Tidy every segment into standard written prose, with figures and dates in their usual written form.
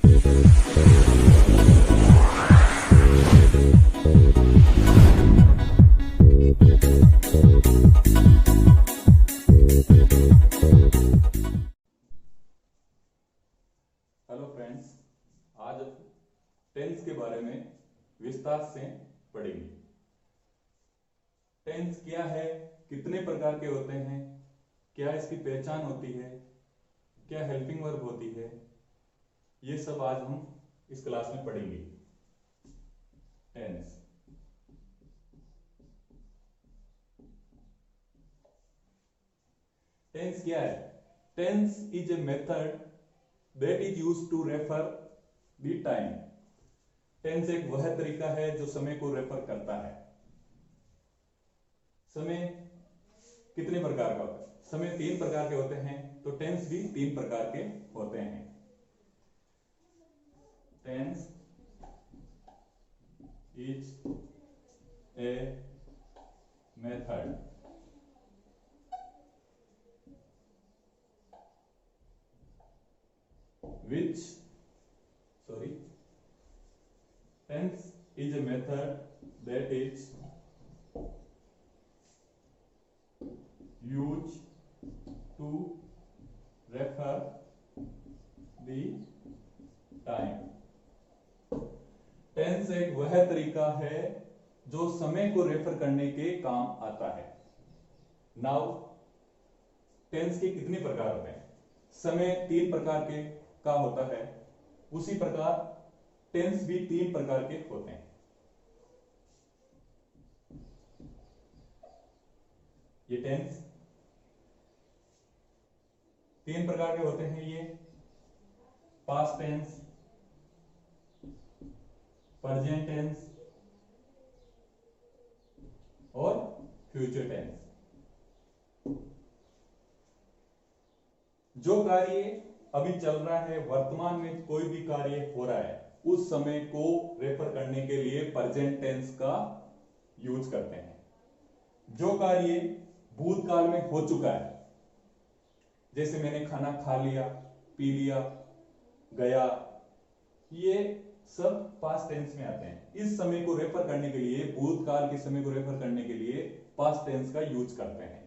Hello friends, आज tense के बारे में विस्तार से पढ़ेंगे। टेंस क्या है, कितने प्रकार के होते हैं, क्या इसकी पहचान होती है, क्या हेल्पिंग वर्ब होती है, ये सब आज हम इस क्लास में पढ़ेंगे। टेंस टेंस क्या है? Tense is a method that is used to refer the time. Tense एक वह तरीका है जो समय को रेफर करता है। समय कितने प्रकार का होता है? समय 3 प्रकार के होते हैं, तो टेंस भी 3 प्रकार के होते हैं। Tense is a method which tense is a method that is used to refer the time। Tense एक वह तरीका है जो समय को रेफर करने के काम आता है। नाउ टेंस के कितने प्रकार होते हैं? समय 3 प्रकार के का होता है, उसी प्रकार टेंस भी 3 प्रकार के होते हैं। ये टेंस 3 प्रकार के होते हैं। ये पास्ट टेंस, प्रेजेंट टेंस और फ्यूचर टेंस। जो कार्य अभी चल रहा है, वर्तमान में कोई भी कार्य हो रहा है, उस समय को रेफर करने के लिए प्रेजेंट टेंस का यूज करते हैं। जो कार्य भूतकाल में हो चुका है, जैसे मैंने खाना खा लिया, पी लिया, गया, ये सब पास्ट टेंस में आते हैं। इस समय को रेफर करने के लिए, भूतकाल के समय को रेफर करने के लिए पास्ट टेंस का यूज करते हैं।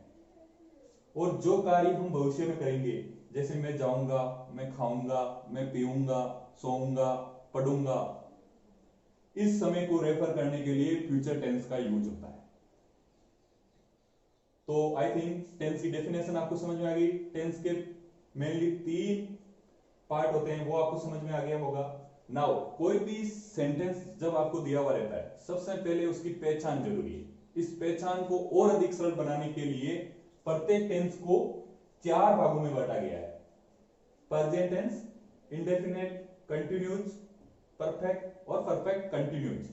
और जो कार्य हम भविष्य में करेंगे, जैसे मैं जाऊंगा, मैं खाऊंगा, मैं पीऊंगा, सोऊंगा, पढ़ूंगा, इस समय को रेफर करने के लिए फ्यूचर टेंस का यूज होता है। तो आई थिंक टेंस की डेफिनेशन आपको समझ में आ गई। टेंस के मेनली 3 पार्ट होते हैं, वो आपको समझ में आ गया होगा। नाउ कोई भी सेंटेंस जब आपको दिया हुआ रहता है, सबसे पहले उसकी पहचान जरूरी है। इस पहचान को और अधिक सरल बनाने के लिए प्रत्येक टेंस को 4 भागों में बांटा गया है। Present tense, indefinite, continuous, perfect और परफेक्ट कंटिन्यूज।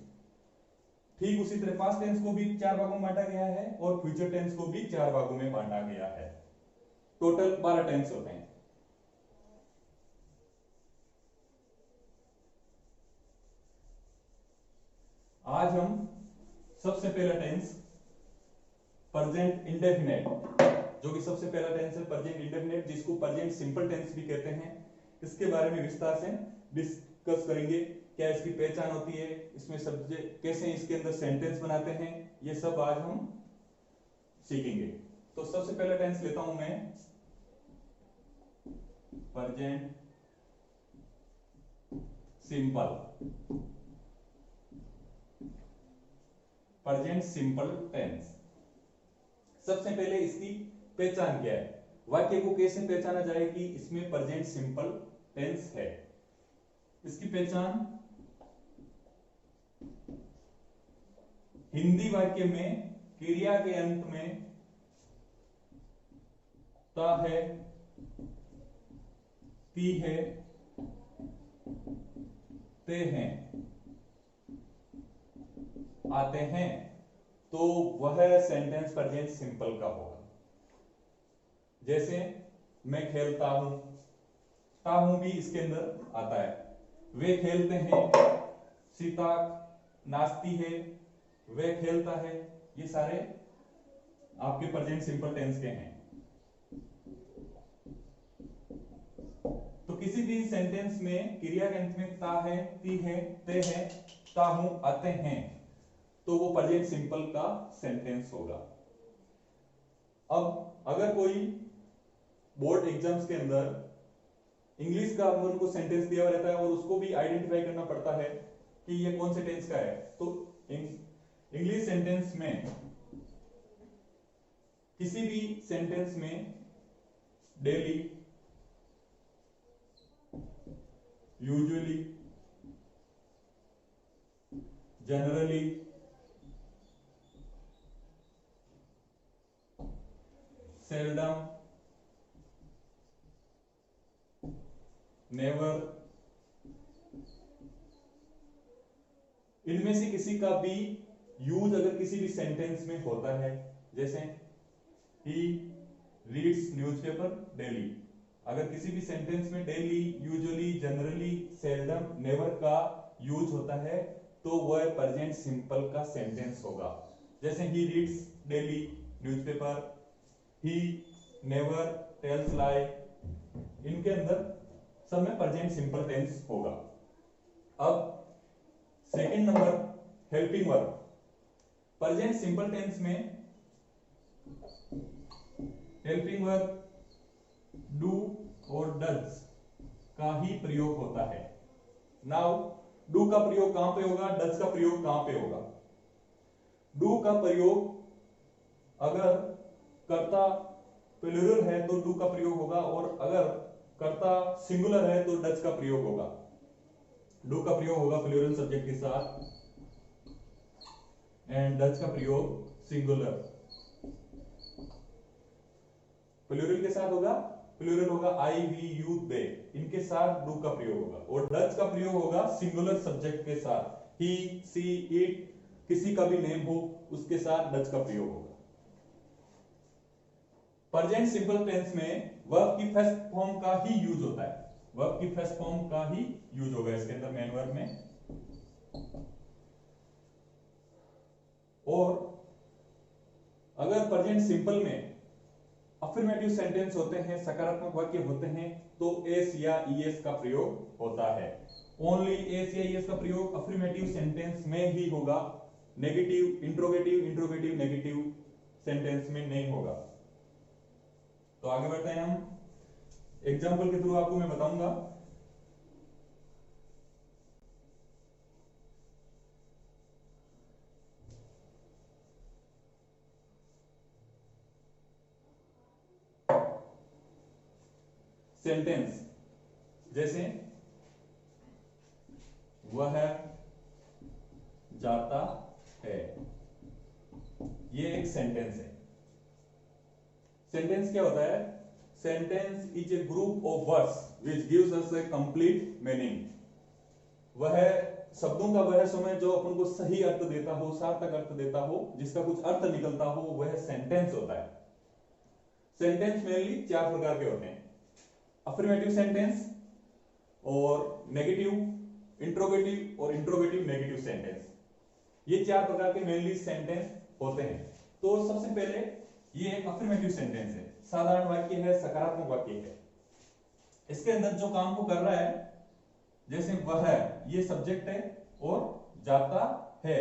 ठीक उसी तरह पास्ट टेंस को भी 4 भागों में बांटा गया है और फ्यूचर टेंस को भी 4 भागों में बांटा गया है। टोटल 12 टेंस होते हैं। आज हम सबसे पहला टेंस प्रेजेंट इंडेफिनिट, जो कि सबसे पहला टेंस है प्रेजेंट इंडेफिनिट, जिसको प्रेजेंट सिंपल टेंस भी कहते हैं, इसके बारे में विस्तार से डिस्कस करेंगे। क्या इसकी पहचान होती है, इसमें सब्जेक्ट कैसे इसके अंदर सेंटेंस बनाते हैं, ये सब आज हम सीखेंगे। तो सबसे पहला टेंस लेता हूं मैं, present simple. Present simple tense, सबसे पहले इसकी पहचान क्या है, वाक्य को कैसे पहचाना जाए कि इसमें प्रेजेंट सिंपल टेंस है। इसकी पहचान, हिंदी वाक्य में क्रिया के अंत में ता है, ती है, ते हैं आते हैं, तो वह सेंटेंस प्रेजेंट सिंपल का होगा। जैसे मैं खेलता हूं, ता हूं भी इसके अंदर आता है। वे खेलते हैं, सीता नाचती है, वे खेलता है, ये सारे आपके प्रेजेंट सिंपल टेंस के हैं। तो किसी किसी भी सेंटेंस में क्रिया के अंत में ता है, ती है, ते है, ता हूं, आते हैं, तो वो प्रेजेंट सिंपल का सेंटेंस होगा। अब अगर कोई बोर्ड एग्जाम्स के अंदर इंग्लिश का उनको सेंटेंस दिया हुआ रहता है और उसको भी आइडेंटिफाई करना पड़ता है कि ये कौन से टेंस का है, तो इंग्लिश सेंटेंस में किसी भी सेंटेंस में daily, usually, generally, seldom, never, इनमें से किसी का भी यूज अगर किसी भी सेंटेंस में होता है, जैसे ही रीड्स न्यूज़पेपर डेली, अगर किसी भी सेंटेंस में daily, usually, generally, seldom, never का यूज होता है तो वह प्रेजेंट सिंपल का सेंटेंस होगा। जैसे he reads daily newspaper, he never tells lie, इनके अंदर सब में प्रेजेंट सिंपल टेंस होगा। अब second number helping verb, present simple tense में हेल्पिंग वर्ब डू और डज का ही प्रयोग होता है। नाउ डू का प्रयोग कहां पे होगा, डज का प्रयोग कहां पे होगा? डू का प्रयोग अगर कर्ता प्लूरल है तो डू का प्रयोग होगा, और अगर कर्ता सिंगुलर है तो डज का प्रयोग होगा। डू का प्रयोग होगा प्लूरल सब्जेक्ट के साथ एंड डज का प्रयोग सिंगुलर। प्लूरल के साथ होगा, प्लूरल होगा आई, वी, यू, दे, इनके साथ डू का प्रयोग होगा, और डज का प्रयोग होगा सिंगुलर सब्जेक्ट के साथ, ही, सी, इट, किसी का भी नेम हो उसके साथ डज का प्रयोग होगा। प्रेजेंट सिंपल टेंस में वर्ब की फर्स्ट फॉर्म का ही यूज होता है, वर्ब की फर्स्ट फॉर्म का ही यूज होगा इसके अंदर मेन वर्ब में। और अगर प्रेजेंट सिंपल में अफर्मेटिव सेंटेंस होते हैं, सकारात्मक वाक्य होते हैं, तो एस या ईएस का प्रयोग होता है। ओनली एस या ईएस का प्रयोग अफर्मेटिव सेंटेंस में ही होगा, नेगेटिव, इंट्रोगेटिव, नेगेटिव सेंटेंस में नहीं होगा। तो आगे बढ़ते हैं हम, एग्जाम्पल के थ्रू आपको मैं बताऊंगा। सेंटेंस जैसे वह जाता है, ये एक सेंटेंस है। सेंटेंस क्या होता है? Sentence is a group of words which gives us A complete meaning. वह शब्दों का वह समय जो अपन को सही अर्थ देता हो, सार्थक अर्थ देता हो, जिसका कुछ अर्थ निकलता हो, वह सेंटेंस होता है। सेंटेंस मेनली चार प्रकार के होते हैं, अफर्मेटिव सेंटेंस और नेगेटिव, इंट्रोगेटिव और इंट्रोगेटिव नेगेटिव सेंटेंस। ये चार प्रकार के मेनली सेंटेंस होते हैं। तो सबसे पहले ये एक अफर्मेटिव सेंटेंस है, साधारण वाक्य है, सकारात्मक वाक्य है। इसके अंदर जो काम को कर रहा है, जैसे वह है, ये सब्जेक्ट है, और जाता है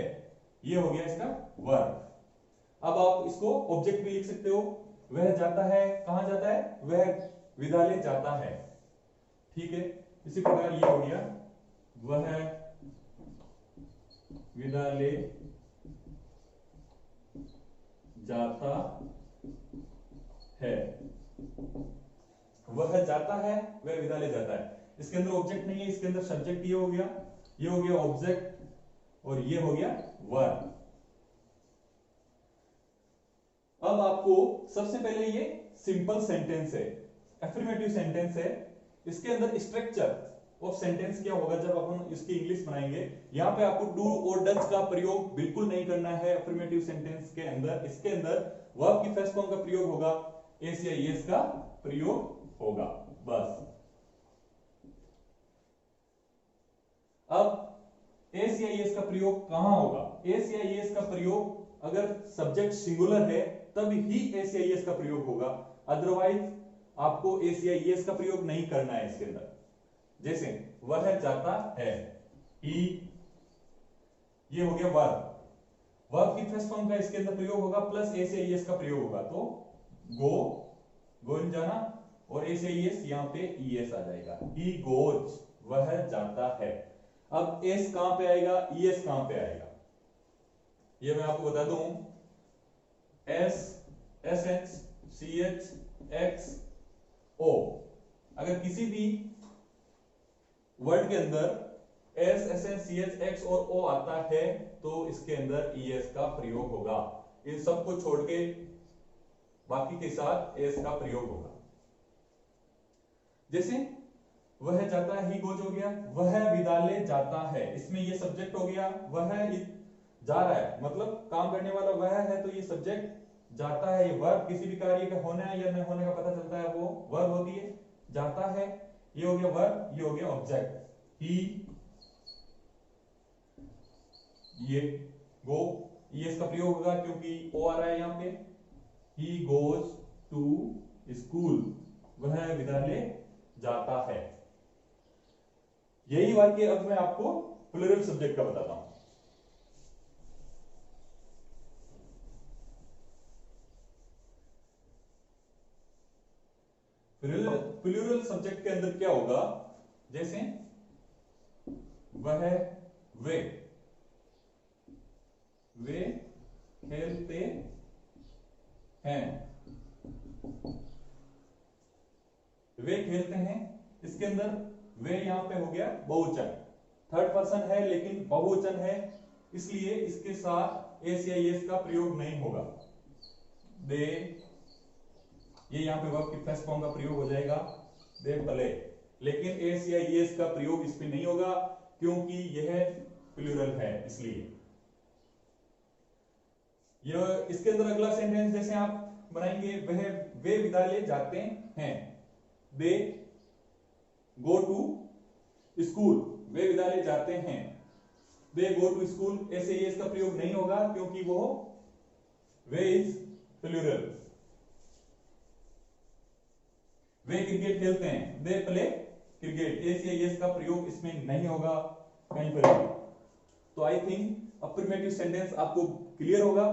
ये हो गया इसका वर्ब। अब आप इसको ऑब्जेक्ट भी लिख सकते हो, वह जाता है, कहां जाता है? वह विद्यालय जाता है, ठीक है। इसी प्रकार ये हो गया, वह विद्यालय जाता है, वह जाता है, वह विद्यालय जाता है। इसके अंदर ऑब्जेक्ट नहीं है, इसके अंदर सब्जेक्ट ये हो गया ऑब्जेक्ट, और ये हो गया वर्ब। अब आपको सबसे पहले ये सिंपल सेंटेंस है, अफर्मेटिव सेंटेंस है, इसके अंदर स्ट्रक्चर ऑफ सेंटेंस क्या होगा जब अपन इसकी इंग्लिश बनाएंगे। यहां पे आपको डू और डज का प्रयोग बिल्कुल नहीं करना है अफर्मेटिव सेंटेंस के अंदर। इसके अंदर वर्ब की फर्स्ट फॉर्म का प्रयोग होगा, एस या ईएस का प्रयोग होगा, बस। अब एस या ईएस का प्रयोग कहां होगा? एस या ईएस का प्रयोग अगर सब्जेक्ट सिंगुलर है तब ही एस या ईएस का प्रयोग होगा, अदरवाइज आपको एस या ईएस का प्रयोग नहीं करना है इसके अंदर। जैसे वह जाता है, ही, ये हो गया वर्ब। वर्ब की फर्स्ट फॉर्म का इसके अंदर प्रयोग होगा प्लस ए से ईएस का प्रयोग होगा, तो गो, गोइंग जाना, और ए से ईएस यहां पे ईएस आ जाएगा, ही गोज, वह जाता है। अब एस कहां पे आएगा, ईएस कहां पे आएगा, ये मैं आपको बता दूं। S, S H, C H, X, O, अगर किसी भी वर्ड के अंदर S, S N, C H, X और ओ आता है तो इसके अंदर ईएस का प्रयोग होगा। इन सबको छोड़ के बाकी के साथ एस का प्रयोग होगा। जैसे वह जाता है, ही गोज हो गया, वह विद्यालय जाता है, इसमें ये सब्जेक्ट हो गया, वह जा रहा है, मतलब काम करने वाला वह है, तो ये सब्जेक्ट जाता है। ये वर्ब किसी भी कार्य का होना या न होने का पता चलता है, वो वर्ब होती है, जाता है, ये हो गया वर्ब, ये हो गया ऑब्जेक्ट। ही, ये गो, ये इसका प्रयोग होगा क्योंकि ओ आ रहा है यहां पे, ही गोज टू स्कूल, वह विद्यालय जाता है। यही वाक्य अब मैं आपको प्लूरल सब्जेक्ट का बताता हूं। प्लूरल सब्जेक्ट के अंदर क्या होगा, जैसे वह, वे खेलते हैं, वे खेलते हैं, इसके अंदर वे यहां पे हो गया बहुवचन, थर्ड पर्सन है लेकिन बहुवचन है, इसलिए इसके साथ एस या एस का प्रयोग नहीं होगा। दे, ये यहां पे वर्ब की फर्स्ट फॉर्म का प्रयोग हो जाएगा, दे प्ले, लेकिन एस या एस का प्रयोग इस पे नहीं होगा क्योंकि यह प्लूरल है, इसलिए। यह इसके अंदर अगला सेंटेंस जैसे आप बनाएंगे, वे विद्यालय जाते हैं, दे गो टू स्कूल, वे विद्यालय जाते हैं, दे गो टू स्कूल, ऐसे ये इसका प्रयोग नहीं होगा क्योंकि वो वे इज प्लूरल। वे क्रिकेट खेलते हैं, दे प्ले क्रिकेट, ऐसे ये इसका प्रयोग इसमें नहीं होगा कहीं पर भी। तो आई थिंक अफर्मेटिव सेंटेंस आपको क्लियर होगा।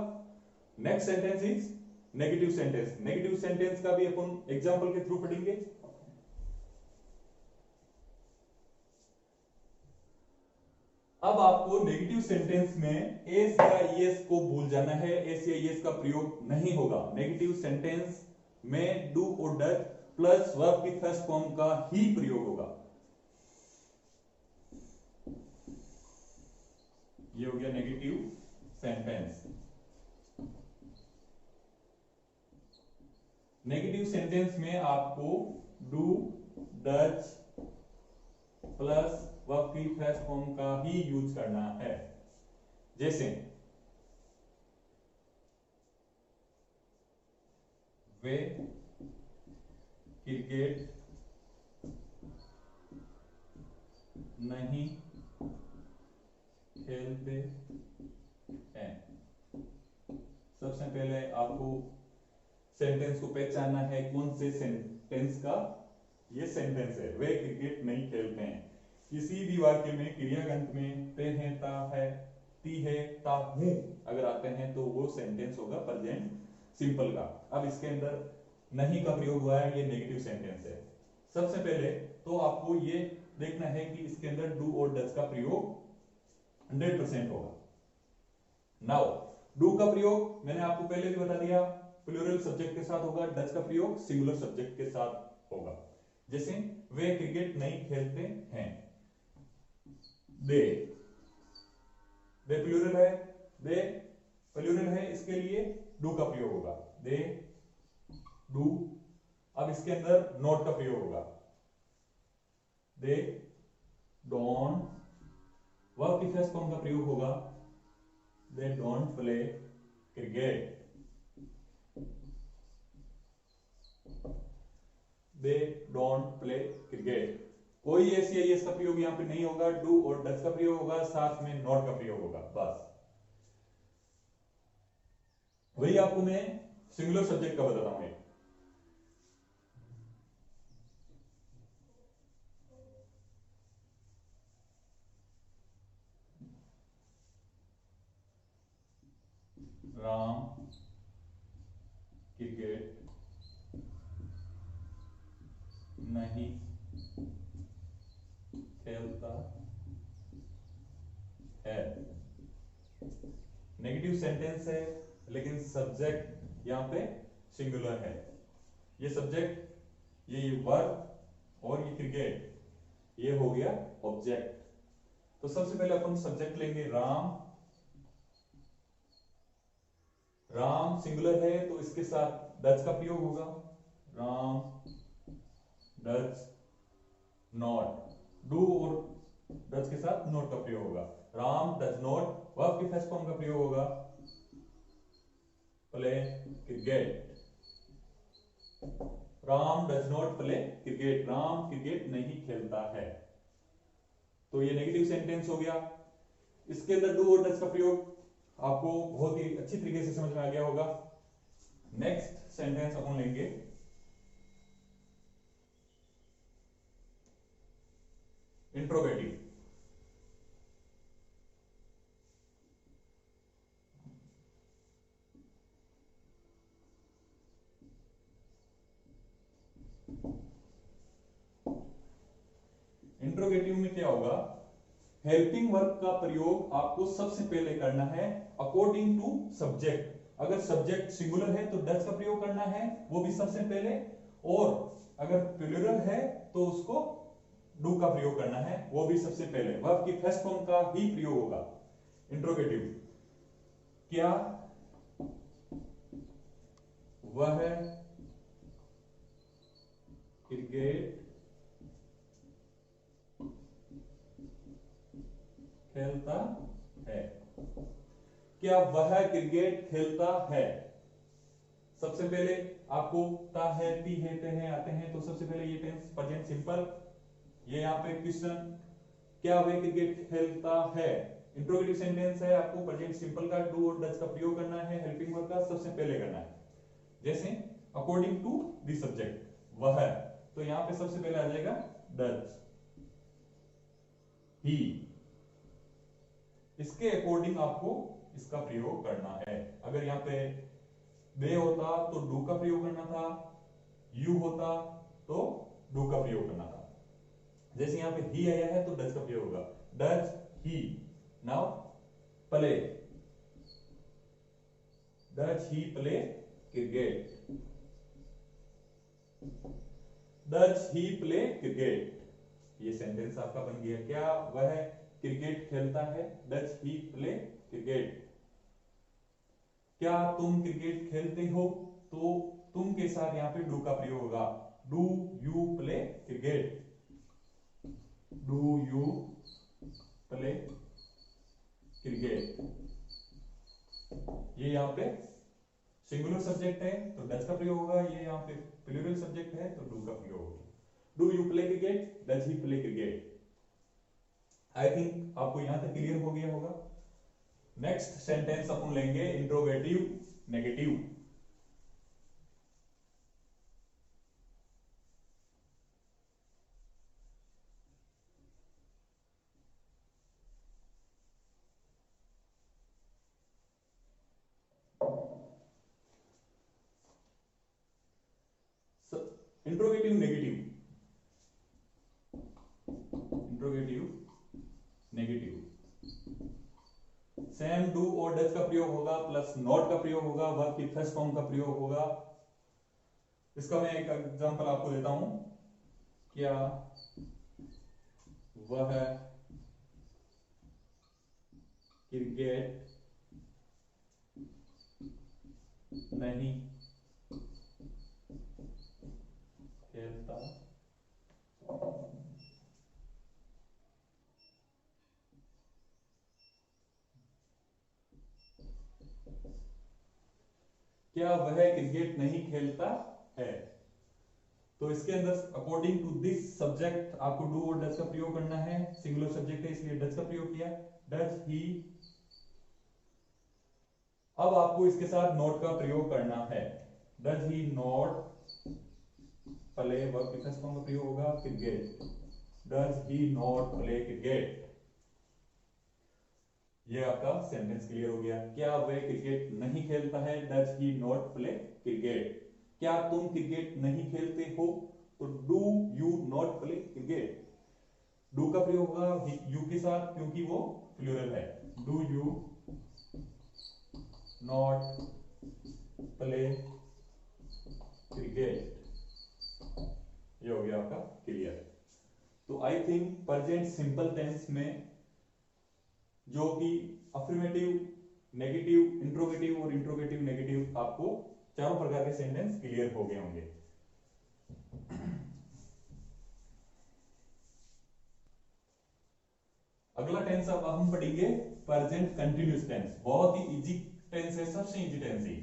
Next sentence is negative sentence. Negative sentence का भी अपन एग्जांपल के थ्रू पढ़ेंगे। अब आपको नेगेटिव सेंटेंस में एस या एस को भूल जाना है, एस या एस का प्रयोग नहीं होगा। नेगेटिव सेंटेंस में डू और डज प्लस वर्ब की फर्स्ट फॉर्म का ही प्रयोग होगा। ये हो गया नेगेटिव सेंटेंस। नेगेटिव सेंटेंस में आपको डू, डज प्लस वर्ब की फर्स्ट फॉर्म का ही यूज करना है। जैसे वे क्रिकेट नहीं खेलते हैं। सबसे पहले आपको सेंटेंस को पहचानना है कौन से सेंटेंस का ये सेंटेंस है। वे क्रिकेट नहीं खेलते हैं। किसी भी वाक्य में क्रियागंत में ते हैं, ता है, ती है, ता हूं अगर आते हैं तो वो सेंटेंस होगा प्रेजेंट सिंपल का। अब इसके अंदर नहीं का प्रयोग हुआ है, ये नेगेटिव सेंटेंस है। सबसे पहले तो आपको ये देखना है कि इसके अंदर डू और डज का प्रयोग 100% होगा। नाउ डू का प्रयोग मैंने आपको पहले भी बता दिया, प्लूरल सब्जेक्ट के साथ होगा। डज का प्रयोग सिंगुलर सब्जेक्ट के साथ होगा। जैसे वे क्रिकेट नहीं खेलते हैं, दे प्लूरल है, दे प्लूरल है, इसके लिए डू का प्रयोग होगा, दे डू। अब इसके अंदर नॉट का प्रयोग होगा, दे डोंट। वर्ब की फर्स्ट फॉर्म का प्रयोग होगा, they don't play cricket, they don't play cricket. कोई ऐसी है इसका प्रयोग यहां पे नहीं होगा, डू और डज का प्रयोग होगा, साथ में नॉट का प्रयोग होगा, बस। वही आपको मैं सिंगुलर सब्जेक्ट का बताता हूं। नेगेटिव सेंटेंस है, लेकिन सब्जेक्ट यहां पे सिंगुलर है। ये सब्जेक्ट, ये वर्ब और ये क्रिकेट, ये हो गया ऑब्जेक्ट। तो सबसे पहले अपन सब्जेक्ट लेंगे राम। राम सिंगुलर है तो इसके साथ डज का प्रयोग होगा, राम डज नॉट। डू और डज के साथ नॉट का प्रयोग होगा। राम डज नॉट, वर्ब के फर्स्ट फॉर्म का प्रयोग होगा play cricket. Ram does not play cricket, Ram cricket नहीं खेलता है। तो ये नेगेटिव सेंटेंस हो गया। इसके अंदर डू और डज का प्रयोग आपको बहुत ही अच्छी तरीके से समझ में आ गया होगा। नेक्स्ट सेंटेंस अपन लेंगे इंट्रोगेटिव। इंट्रोगेटिव में क्या होगा, हेल्पिंग वर्ब का प्रयोग आपको सबसे पहले करना है अकॉर्डिंग टू सब्जेक्ट। अगर सब्जेक्ट सिंगुलर है तो डज का प्रयोग करना है, वो भी सबसे पहले, और अगर प्लूरल है तो उसको डू का प्रयोग करना है, वो भी सबसे पहले। वर्ब की फर्स्ट फॉर्म का ही प्रयोग होगा। इंट्रोगेटिव, क्या वह क्रिकेट खेलता है, क्या वह क्रिकेट खेलता है। सबसे पहले आपको ता है, ती है, ते हैं आते हैं, तो सबसे पहले ये टेंस प्रेजेंट सिंपल, ये यहाँ पे क्वेश्चन, क्या वह क्रिकेट खेलता है। इंट्रोगेटिव सेंटेंस है, आपको प्रेजेंट सिंपल का डू और डज का प्रयोग करना है, हेल्पिंग वर्ब का सबसे पहले करना है। जैसे अकॉर्डिंग टू द सब्जेक्ट, वह, तो यहां पे सबसे पहले आ जाएगा डज, ही, इसके अकॉर्डिंग आपको इसका प्रयोग करना है। अगर यहां पे दे होता तो डू का प्रयोग करना था, यू होता तो डू का प्रयोग करना था। जैसे यहां पे ही आया है तो डज का प्रयोग होगा, does he now play, does he play cricket, does he play cricket. ये सेंटेंस आपका बन गया, क्या वह क्रिकेट खेलता है, डज ही प्ले क्रिकेट। क्या तुम क्रिकेट खेलते हो, तो तुम के साथ यहां पे डू का प्रयोग होगा, do you play cricket, do you play cricket. ये यहां पे सिंगुलर सब्जेक्ट है तो डज का प्रयोग होगा, ये यहां पे प्लूरल सब्जेक्ट है तो डू का प्रयोग होगा। Do you play cricket, does he play cricket. I think आपको यहां तक क्लियर हो गया होगा। नेक्स्ट सेंटेंस अपन लेंगे interrogative negative. Interrogative negative, interrogative negative, same do और डज का प्रयोग होगा, प्लस नॉट का प्रयोग होगा, वर्ब की फर्स्ट फॉर्म का प्रयोग होगा। इसका मैं एक एग्जांपल आपको देता हूं, क्या वह क्रिकेट नहीं खेलता, क्या वह क्रिकेट नहीं खेलता है। तो इसके अंदर अकॉर्डिंग टू दिस सब्जेक्ट आपको डू और डज का प्रयोग करना है, सिंगुलर सब्जेक्ट है इसलिए डज का प्रयोग किया, डज ही। अब आपको इसके साथ नॉट का प्रयोग करना है, does he not play, verb की फर्स्ट फॉर्म का प्रयोग होगा cricket, does he not play cricket. ये आपका सेंटेंस क्लियर हो गया, क्या वह क्रिकेट नहीं खेलता है, does he not play cricket. क्या तुम क्रिकेट नहीं खेलते हो, तो do you not play cricket. Do का प्रयोग होगा यू के साथ क्योंकि वो प्लूरल है, do you not play cricket. ये हो गया आपका क्लियर। तो I think present simple tense में जो कि अफर्मेटिव, नेगेटिव, इंट्रोगेटिव और इंट्रोगेटिव नेगेटिव, आपको चारों प्रकार के सेंटेंस क्लियर हो गए होंगे। अगला टेंस अब हम पढ़ेंगे प्रेजेंट कंटिन्यूअस टेंस। बहुत ही इजी टेंस है, सबसे इजी टेंस है।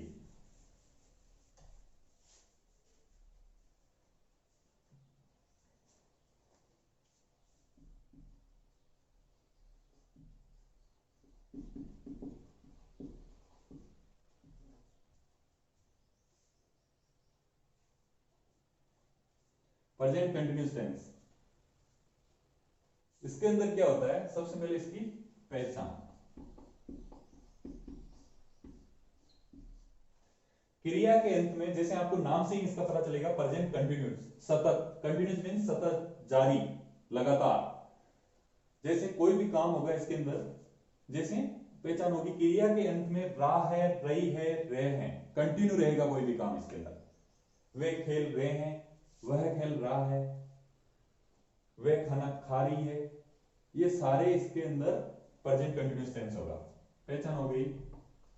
प्रेजेंट कंटिन्यूअस टेंस, इसके अंदर क्या होता है, सबसे पहले इसकी पहचान। क्रिया के अंत में, जैसे आपको नाम से ही इसका पता चलेगा, प्रेजेंट कंटिन्यूअस, सतत। कंटिन्यूअस मीन सतत, जारी, लगातार। जैसे कोई भी काम होगा इसके अंदर, जैसे पहचान होगी, क्रिया के अंत में रहा है, रही है, रहे हैं, कंटिन्यू रहेगा कोई भी काम इसके अंदर। वे खेल रहे हैं, वह खेल रहा है, वह खाना खा रही है, ये सारे इसके अंदर प्रेजेंट कंटिन्यूअस टेंस होगा। पहचान हो गई,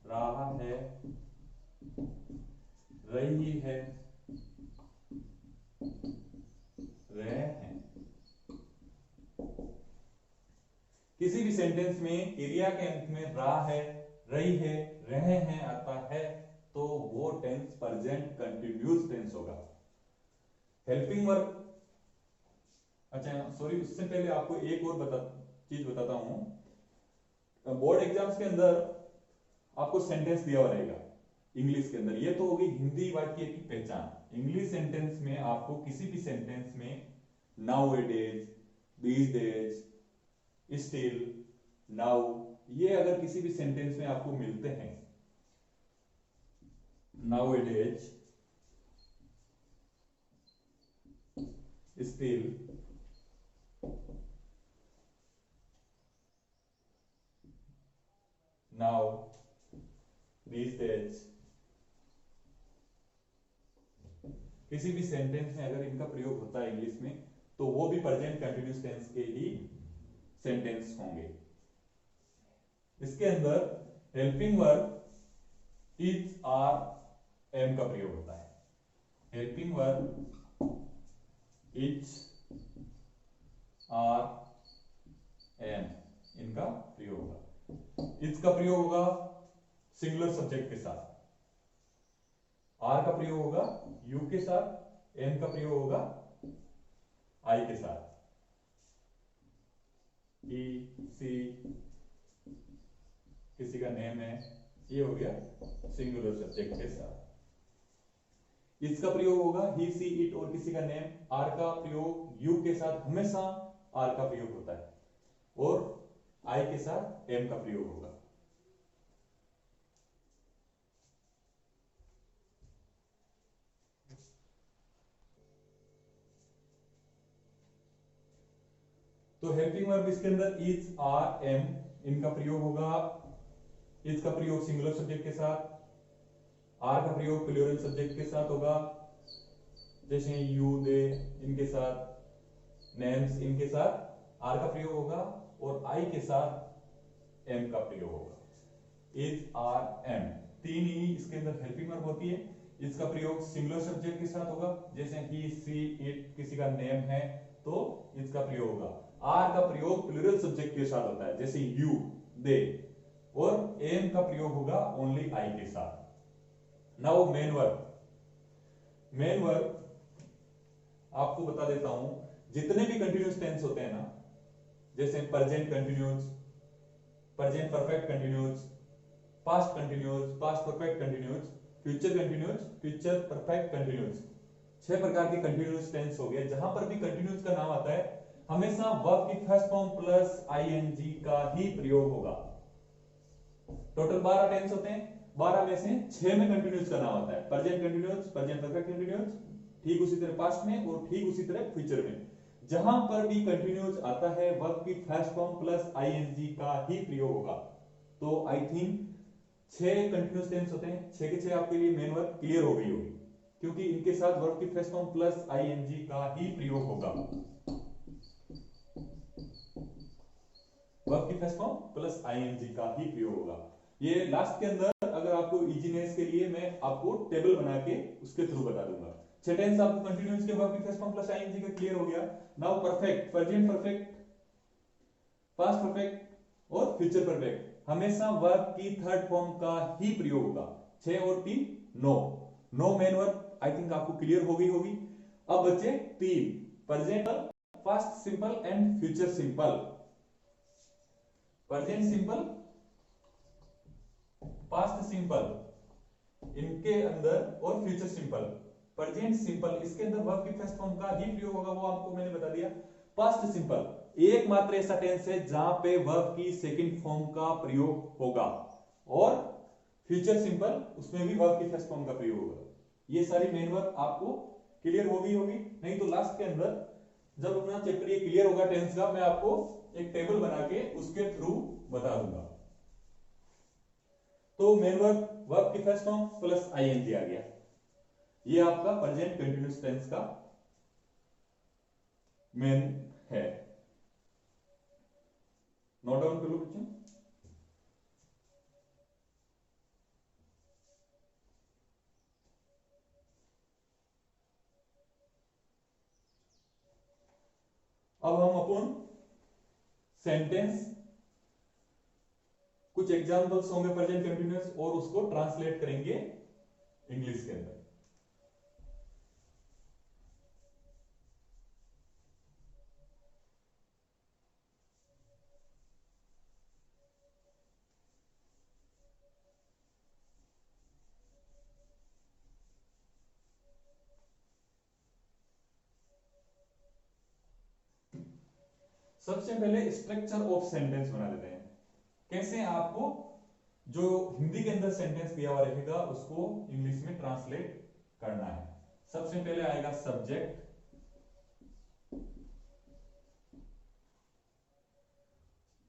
रहा है, रही है, रहे हैं। किसी भी सेंटेंस में क्रिया के अंत में रहा है, रही है, रहे हैं आता है, तो वो टेंस प्रेजेंट कंटिन्यूअस टेंस होगा। हेल्पिंग वर्ब, अच्छा सॉरी, उससे पहले आपको एक और चीज बताता हूं। बोर्ड एग्जाम्स के अंदर आपको सेंटेंस दिया हुआ रहेगा इंग्लिश के अंदर। ये तो होगी हिंदी वाक्य की पहचान। इंग्लिश सेंटेंस में आपको किसी भी सेंटेंस में nowadays, these days, still, now, ये अगर किसी भी सेंटेंस में आपको मिलते हैं, nowadays, still, now, these days, किसी भी सेंटेंस में अगर इनका प्रयोग होता है इंग्लिश में, तो वो भी प्रेजेंट कंटिन्यूअस टेंस के ही सेंटेंस होंगे। इसके अंदर helping verb is, are, am का प्रयोग होता है। Helping verb is, are, am, इनका प्रयोग होगा। इसका प्रयोग होगा सिंगुलर सब्जेक्ट के साथ, आर का प्रयोग होगा यू के साथ, एम का प्रयोग होगा आई के साथ। ई, सी, किसी का नेम है, ये हो गया सिंगुलर सब्जेक्ट के साथ। इसका प्रयोग होगा ही, सी, इट और किसी का नेम। आर का प्रयोग यू के साथ हमेशा आर का प्रयोग होता है, और आई के साथ एम का प्रयोग होगा। तो हेल्पिंग वर्ब इसके अंदर इज, आर, एम, इनका प्रयोग होगा। इज का प्रयोग सिंगुलर सब्जेक्ट के साथ, आर का प्रयोग प्लूरल सब्जेक्ट के साथ होगा, जैसे यू, दे, इनके साथ, नेम्स, इनके साथ आर का प्रयोग होगा, और आई के साथ एम का प्रयोग होगा। इज, आर, एम, तीन ही इसके अंदर हेल्पिंग वर्ब होती है। इसका प्रयोग सिंगुलर सब्जेक्ट के साथ होगा, जैसे ही, सी, इट, किसी का नेम है तो इसका प्रयोग होगा। आर का प्रयोग प्लूरल सब्जेक्ट के साथ होता है, जैसे यू, दे, और एम का प्रयोग होगा ओनली आई के साथ। Now main verb. Main verb आपको बता देता हूं, जितने भी कंटिन्यूअस टेंस होते हैं ना, जैसे present continuous, present perfect continuous, past continuous, past perfect continuous, future continuous, future perfect continuous, 6 प्रकार के कंटिन्यूअस टेंस हो गए। जहां पर भी कंटिन्यूअस का नाम आता है, हमेशा वर्ब की फर्स्ट फॉर्म प्लस आईएनजी का ही प्रयोग होगा। टोटल 12 टेंस होते हैं, 12 में से 6 में कंटिन्यूअस का नाम आता है। Present continuous, present perfect continuous, ठीक उसी तरह पास्ट में, और ठीक उसी तरह फ्यूचर में। जहां पर भी कंटिन्यूअस आता है, वर्ब की फर्स्ट फॉर्म प्लस आईएनजी का ही प्रयोग होगा। तो आई थिंक 6 कंटिन्यूस टेंस होते हैं, 6 के 6 आपके लिए मेन वर्ब क्लियर हो गई होगी, क्योंकि इनके साथ वर्ब की फर्स्ट फॉर्म प्लस आईएनजी का ही प्रयोग होगा। वर्ब की फर्स्ट फॉर्म प्लस आईएनजी का ही प्रयोग होगा। ये लास्ट के अंदर अगर आपको इजीनेस के लिए मैं आपको टेबल बना के उसके थ्रू बता दूंगा। 6 टेंस आपको कंटिन्यूस के वर्ब की फर्स्ट फॉर्म प्लस आईएनजी का क्लियर हो गया। Now perfect, present perfect, past perfect और फ्यूचर परफेक्ट हमेशा वर्ब की थर्ड फॉर्म का ही प्रयोग होगा। 6 और 3 no, no main verb I think आपको क्लियर हो गई होगी। अब बचे 3 present, past simple and future simple. Present simple, past simple इनके अंदर और फ्यूचर सिंपल। प्रेजेंट सिंपल इसके अंदर वर्ब की फर्स्ट फॉर्म का ही प्रयोग होगा, वो आपको मैंने बता दिया। पास्ट सिंपल एकमात्र ऐसा टेंस है जहां पे वर्ब की सेकंड फॉर्म का प्रयोग होगा, और फ्यूचर सिंपल उसमें भी वर्ब की फर्स्ट फॉर्म का प्रयोग होगा। ये सारी मेन वर्ब आपको क्लियर हो गई होगी। नहीं तो लास्ट के अंदर जब अपना चैप्टर ये क्लियर होगा टेंस का, मैं आपको एक टेबल बना के उसके थ्रू बता दूंगा। तो मेन वर्ब, वर्ब की फर्स्ट फॉर्म प्लस आईएनजी आ गया। ये आपका प्रेजेंट कंटिन्यूअस टेंस का मेन है। नोट डाउन कर लो बच्चों। अब हम अपन सेंटेंस, कुछ एग्जांपल्स होंगे प्रेजेंट कंटिन्यूअस और उसको ट्रांसलेट करेंगे इंग्लिश के अंदर। सबसे पहले स्ट्रक्चर ऑफ सेंटेंस बना लेते हैं। कैसे आपको जो हिंदी के अंदर सेंटेंस दिया हुआ रहेगा उसको इंग्लिश में ट्रांसलेट करना है। सबसे पहले आएगा सब्जेक्ट,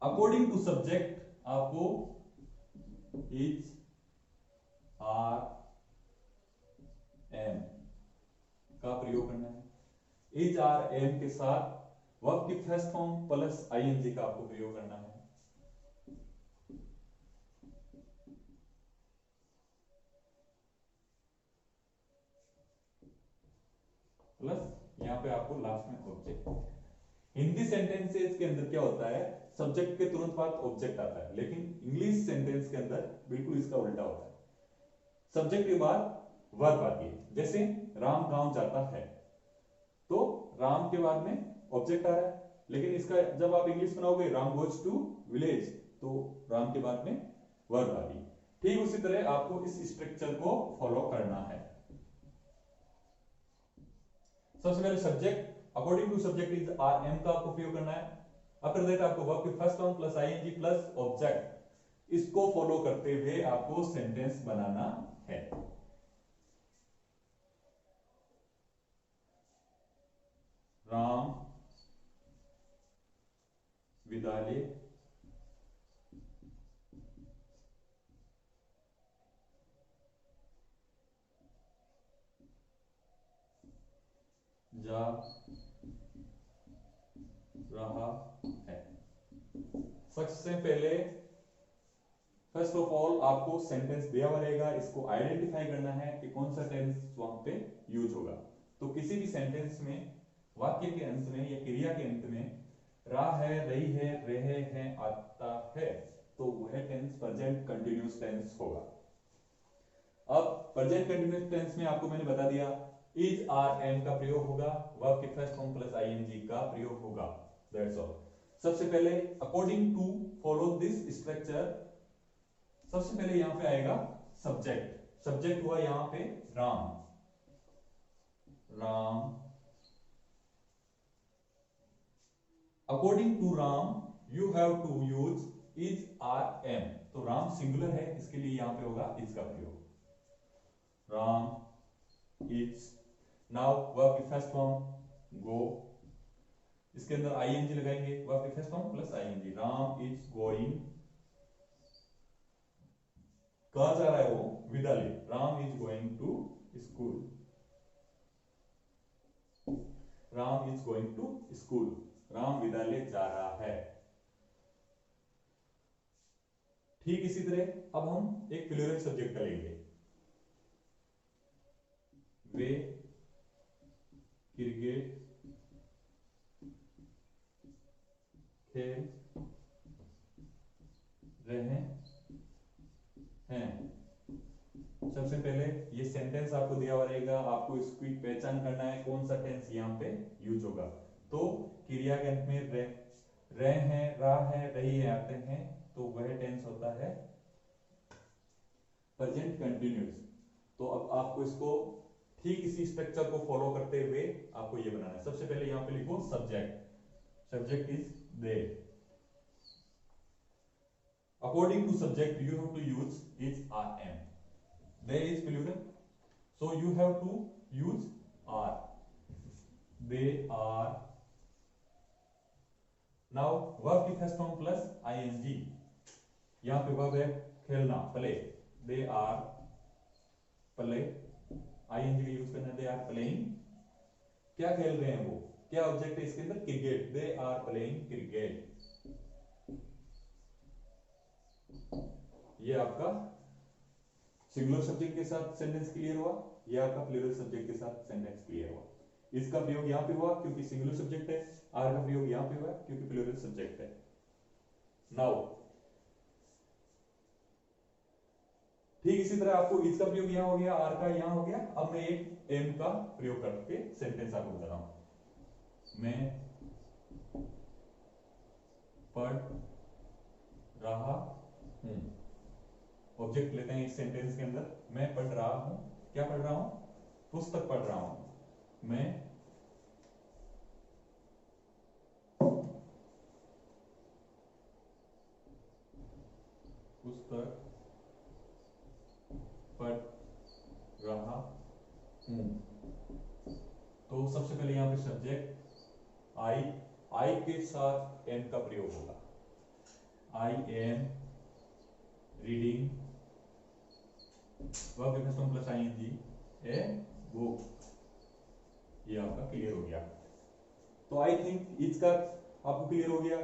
अकॉर्डिंग टू सब्जेक्ट आपको इज, आर, एम का प्रयोग करना है। इज, आर, एम के साथ वर्ब की फर्स्ट फॉर्म प्लस आईएनजी का आपको प्रयोग करना है। प्लस यहां पे आपको लास्ट में ऑब्जेक्ट। हिंदी सेंटेंसेस के अंदर क्या होता है, सब्जेक्ट के तुरंत बाद ऑब्जेक्ट आता है, लेकिन इंग्लिश सेंटेंस के अंदर बिल्कुल इसका उल्टा होता है। सब्जेक्ट के बाद वर्ब आती है। जैसे राम गांव जाता है, तो राम के बाद में ऑब्जेक्ट आ रहा है, लेकिन इसका जब आप इंग्लिश बनाओगे राम गोज टू विलेज, तो राम के बाद में वर्ब आ गई। ठीक उसी तरह आपको इस स्ट्रक्चर को फॉलो करना है। सबसे पहले subject, according to subject is, are, am का आपको प्रयोग करना है। आफ्टर दैट आपको वर्ब की first form plus ING plus object, इसको फॉलो करते हुए आपको सेंटेंस बनाना है। राम विद्यालय जा रहा है। सबसे पहले फर्स्ट ऑफ ऑल आपको सेंटेंस दिया हुआ रहेगा, इसको आइडेंटिफाई करना है कि कौन सा टेंस वहां पे यूज होगा। तो किसी भी सेंटेंस में वाक्य के अंत में या क्रिया के अंत में रहा है, रही है, रहे हैं आता है, तो वह टेंस प्रेजेंट कंटिन्यूअस टेंस होगा। अब प्रेजेंट कंटिन्यूअस टेंस में आपको मैंने बता दिया इज, आर, एम का प्रयोग होगा, वर्ब के फर्स्ट फॉर्म प्लस आईएनजी का प्रयोग होगा। That's all. सबसे पहले according to follow this structure, सबसे पहले यहां पे आएगा सब्जेक्ट। सब्जेक्ट हुआ यहां पे Ram, Ram. According to Ram you have to use is, are, am. तो राम सिंगुलर है, इसके लिए यहां पे होगा इज का प्रयोग। राम इज। नाउ वर्ब की फर्स्ट फॉर्म गो, इसके अंदर आईएनजी लगाएंगे, वर्ब की first form plus ING. Ram is going कहा जा रहा है वो विद्यालय, Ram is going to school, Ram is going to school, Ram विद्यालय जा रहा है। ठीक इसी तरह अब हम एक प्लूरल सब्जेक्ट का लेंगे, वे क्रिकेट खेल रहे हैं। सबसे पहले ये सेंटेंस आपको दिया हुआ रहेगा, आपको इसकी पहचान करना है कौन सा टेंस यहाँ पे यूज होगा। तो क्रिया के अंत में रहे हैं, रहा है, रही है आते हैं, तो वह टेंस होता है प्रेजेंट कंटिन्यूस। तो अब आपको इसको ठीक इसी स्ट्रक्चर को फॉलो करते हुए आपको ये बनाना है। सबसे पहले यहाँ पे लिखो subject, subject is they. According to subject you have to use is are am, they is plural, so you have to use are, they are. Now verb की फर्स्ट फॉर्म प्लस आईएनजी, यहां पे verb है खेलना, play, they are play, ING का use करना है, दे are playing. क्या खेल रहे हैं वो, क्या ऑब्जेक्ट है इसके अंदर, cricket, they are playing cricket. ये आपका सिंगुलर सब्जेक्ट के साथ सेंटेंस क्लियर हुआ, ये आपका प्लूरल सब्जेक्ट के साथ सेंटेंस क्लियर हुआ। इसका प्रयोग यहां पे हुआ क्योंकि सिंगुलर सब्जेक्ट है, आर का प्रयोग यहां पे हुआ क्योंकि प्लूरल सब्जेक्ट है। नाउ ठीक इसी तरह आपको इसका प्रयोग यहां हो गया, आर का यहां हो गया। अब मैं एक एम का प्रयोग करके सेंटेंस आपको बता रहा हूं, मैं पढ़ रहा हूं। ऑब्जेक्ट लेते हैं इस सेंटेंस के अंदर, मैं पढ़ रहा हूं, क्या पढ़ रहा हूं, पुस्तक पढ़ रहा हूं, मैं पुस्तक पढ़ रहा हूं। तो सबसे पहले यहां पे सब्जेक्ट आई के साथ एम का प्रयोग होगा, आई एम रीडिंग, वर्ब के first form plus ING, a book. ये आपका क्लियर हो गया। तो आई थिंक इसका आपको क्लियर हो गया,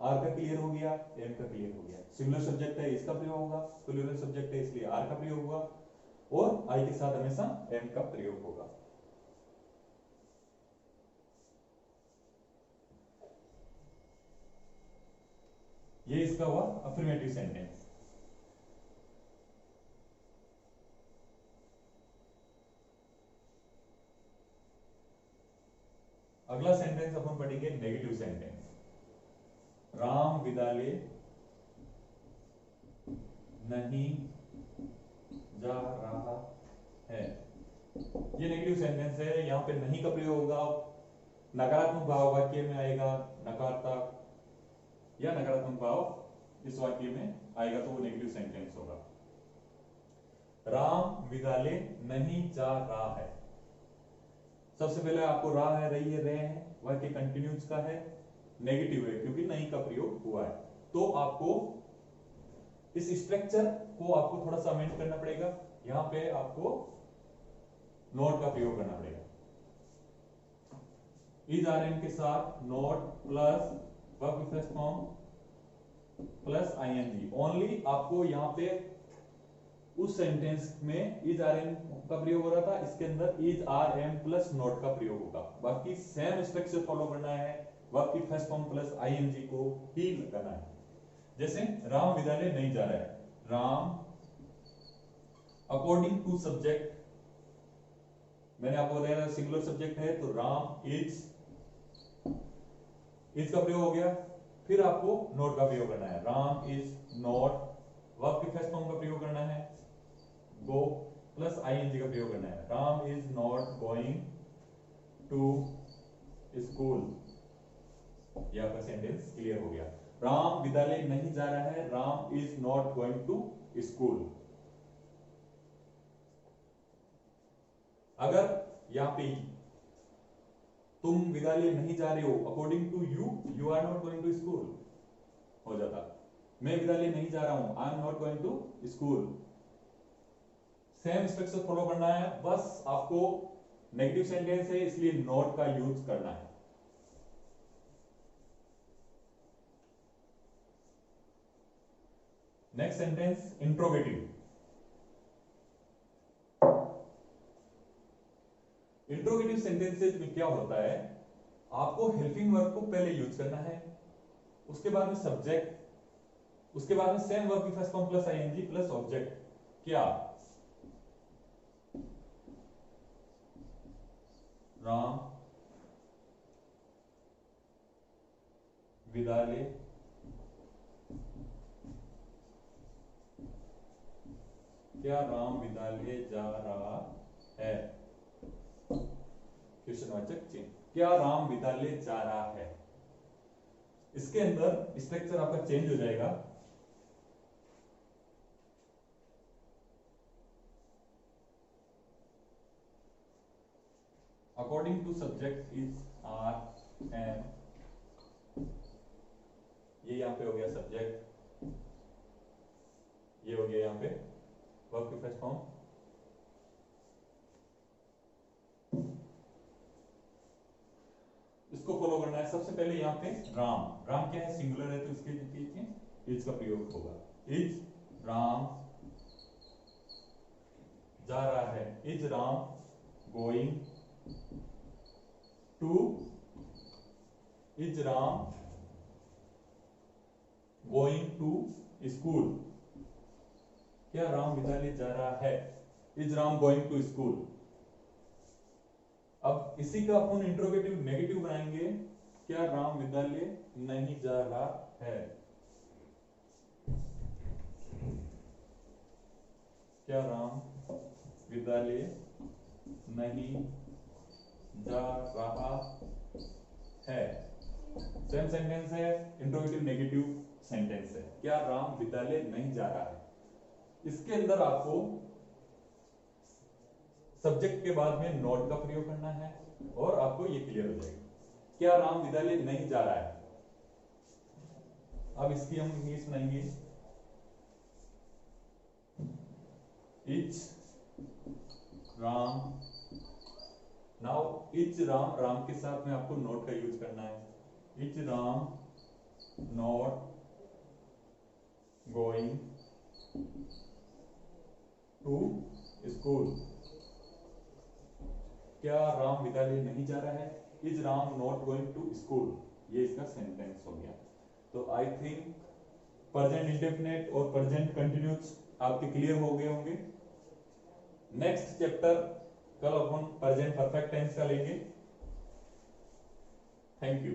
आर का क्लियर हो गया, एम का क्लियर हो गया। सिंगुलर सब्जेक्ट है इसका प्रयोग होगा, प्लूरल सब्जेक्ट है इसलिए आर का प्रयोग होगा, और आई के साथ हमेशा एम का प्रयोग होगा। ये इसका हुआ अफर्मेटिव सेंटेंस। अगला सेंटेंस अपन पढ़ेंगे नेगेटिव सेंटेंस, राम विद्यालय नहीं जा रहा है। ये नेगेटिव सेंटेंस है, यहां पे नहीं का प्रयोग होगा, नकारात्मक भाव वाक्य में आएगा, नकारात्मक या नकारात्मक भाव इस वाक्य में आएगा तो वो नेगेटिव सेंटेंस होगा। राम विद्यालय नहीं जा रहा है, सबसे पहले आपको रहा है, रही है, रहे हैं, वाक्य कंटिन्यूस का है, नेगेटिव है क्योंकि नहीं का प्रयोग हुआ है। तो आपको इस स्ट्रक्चर को आपको थोड़ा सा अमेंड करना पड़ेगा, यहां पे आपको नॉट का प्रयोग करना पड़ेगा, इज आर एम के साथ नॉट प्लस वर्ब की first form plus ING. Only आपको यहां पे उस सेंटेंस में इज आर एम का प्रयोग हो रहा था, इसके अंदर is are am plus not का प्रयोग होगा। बाकी सेम स्ट्रक्चर फॉलो करना है, वर्ब की फर्स्ट फॉर्म प्लस आईएनजी को ही लगाना है। जैसे राम विद्यालय नहीं जा रहा है, राम अकॉर्डिंग टू सब्जेक्ट, मैंने आपको बताया सिंगुलर सब्जेक्ट है तो राम इज का प्रयोग हो गया, फिर आपको नॉट का प्रयोग करना है, राम इज नॉट, वर्ब के फर्स्ट फॉर्म का प्रयोग करना है, गो प्लस आईएनजी का प्रयोग करना है, Ram is not going to school. यह आपका सेंटेंस क्लियर हो गया, राम विद्यालय नहीं जा रहा है, Ram is not going to school. अगर यहां पे तुम विद्यालय नहीं जा रहे हो, according to you are not going to school हो जाता, मैं विद्यालय नहीं जा रहा हूं, I am not going to school, same structure follow करना है, बस आपको नेगेटिव सेंटेंस है इसलिए नॉट का यूज करना है। Next sentence interrogative. Interrogative sentences में क्या होता है, आपको हेल्पिंग वर्ब को पहले यूज करना है, उसके बाद में सब्जेक्ट, उसके बाद में सेम वर्ब की first form plus ING plus object. क्या राम विद्यालय क्या राम विद्यालय जा रहा है, क्वेश्चनवाचक चिन्ह, क्या राम विद्यालय जा रहा है। इसके अंदर स्ट्रक्चर आपका चेंज हो जाएगा। According to subject is are am, ये यहां पे हो गया सब्जेक्ट, ये हो गया यहां पे वर्ब की फर्स्ट फॉर्म। इसको फॉलो करना है। सबसे पहले यहाँ पे राम, राम क्या है, सिंगुलर है तो इसके पीछे इज का प्रयोग होगा। इज राम जा रहा है, is Ram going to, is Ram going to school, क्या राम विद्यालय जा रहा है, is Ram going to school. अब इसी का अपन इंट्रोगेटिव नेगेटिव बनाएंगे, क्या राम विद्यालय नहीं जा रहा है, क्या राम विद्यालय नहीं जा रहा है। सेम सेंटेंस है, इंट्रोगेटिव नेगेटिव सेंटेंस है, क्या राम विद्यालय नहीं जा रहा है। इसके अंदर आपको सब्जेक्ट के बाद में नॉट का प्रयोग करना है और आपको ये क्लियर हो जाएगा, क्या राम विद्यालय नहीं जा रहा है। अब इसकी हम इंग्लिश बनाएंगे, is Ram, now is Ram, Ram के साथ में आपको नॉट का यूज करना है, is Ram not going to school, क्या राम विद्यालय नहीं जा रहा है, is Ram not going to school. ये इसका सेंटेंस हो गया। तो आई थिंक प्रेजेंट इंडेफिनिट और प्रेजेंट कंटिन्यूस आपके क्लियर हो गए होंगे। नेक्स्ट चैप्टर कल अपन प्रेजेंट परफेक्ट टेंस का लेंगे। Thank you.